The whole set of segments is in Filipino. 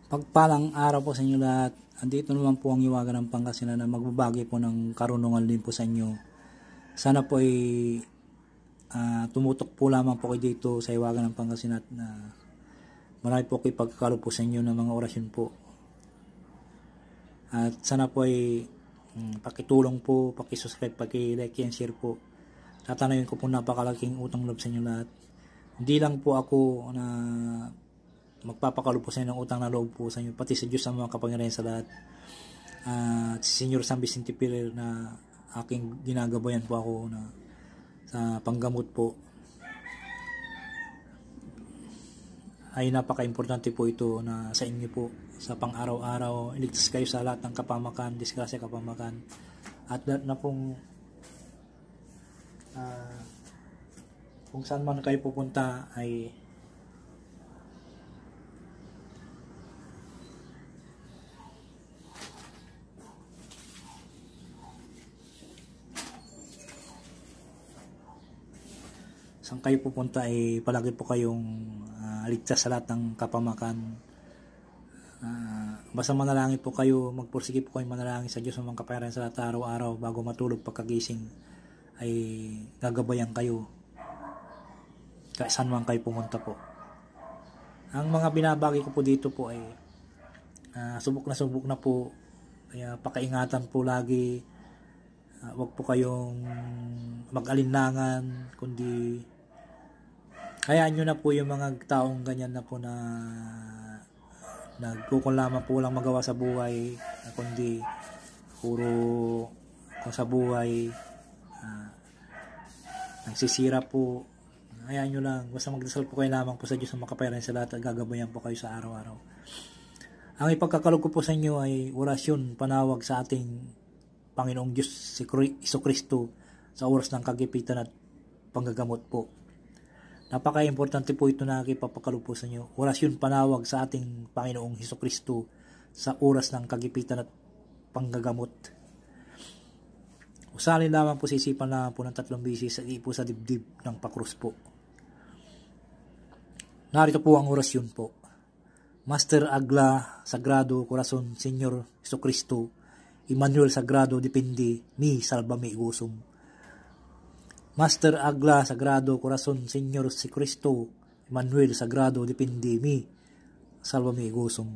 Pagpalang araw po sa inyo lahat. Andito naman po ang Hiwaga ng Pangasinan na magbabagi po ng karunungan din po sa inyo. Sana po ay tumutok po lamang po kayo dito sa Hiwaga ng Pangasinan na marami po kayo pagkakalo po sa inyo ng mga orasyon po. At sana po ay pakitulong po, pakisubscribe, pakilike and share po. Tatanayin ko po napakalaking utang loob sa inyo lahat. Hindi lang po ako na magpapakalo po sa inyo ng utang na loob po sa inyo, pati sa Diyos ang mga kapangyarihan sa lahat. At si Senyor San Vicente Ferrer na aking ginagabayan po ako na sa panggamot po, ay napaka-importante po ito na sa inyo po sa pang-araw-araw. Iligtas kayo sa lahat ng kapamakan, disgrasya, kapamakan, at lahat na pong kung saan man kayo pupunta ay saan kayo pupunta ay palagi po kayong ligtas sa lahat ng kapamakan. Basta manalangin po kayo, magpursige po kayo manalangin sa Diyos ng mga kapangyarihan sa lahat araw-araw bago matulog, pagkagising ay gagabayan kayo kahit saan man kayo pumunta po. Ang mga binabagi ko po dito po ay subok na po, kaya pakaingatan po lagi. Wag po kayong mag-alinlangan, kundi hayaan nyo na po yung mga taong ganyan na po na nagkukulang po lang magawa sa buhay, kundi puro kung sa buhay nagsisira po. Hayaan nyo lang, basta magdasal po kayo lamang po sa Diyos ng makapangyarihan sa lahat at gagabayan po kayo sa araw-araw. Ang ipagkakalog ko po sa inyo ay orasyon panawag sa ating Panginoong Diyos si Jesucristo sa oras ng kagipitan at panggagamot po. Napaka-importante po ito na ipapakalo po sa inyo. Orasyon panawag sa ating Panginoong Jesucristo sa oras ng kagipitan at panggagamot. Usalin lamang po, sisipan lamang po ng 3 bisis at ipo sa dibdib ng pakrus po. Narito po ang orasyon po. Master Agla Sagrado Corazon Senyor Jesucristo Emmanuel Sagrado Depende Mi Salvame Igusum. Master Agla Sagrado Corazon Senyor Jesucristo Emmanuel Sagrado Depende Mi Salvame Igusum.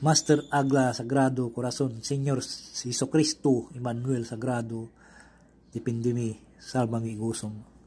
Master Agla Sagrado Corazon Senyor Jesucristo Emmanuel Sagrado Depende Mi Salvame Igusum.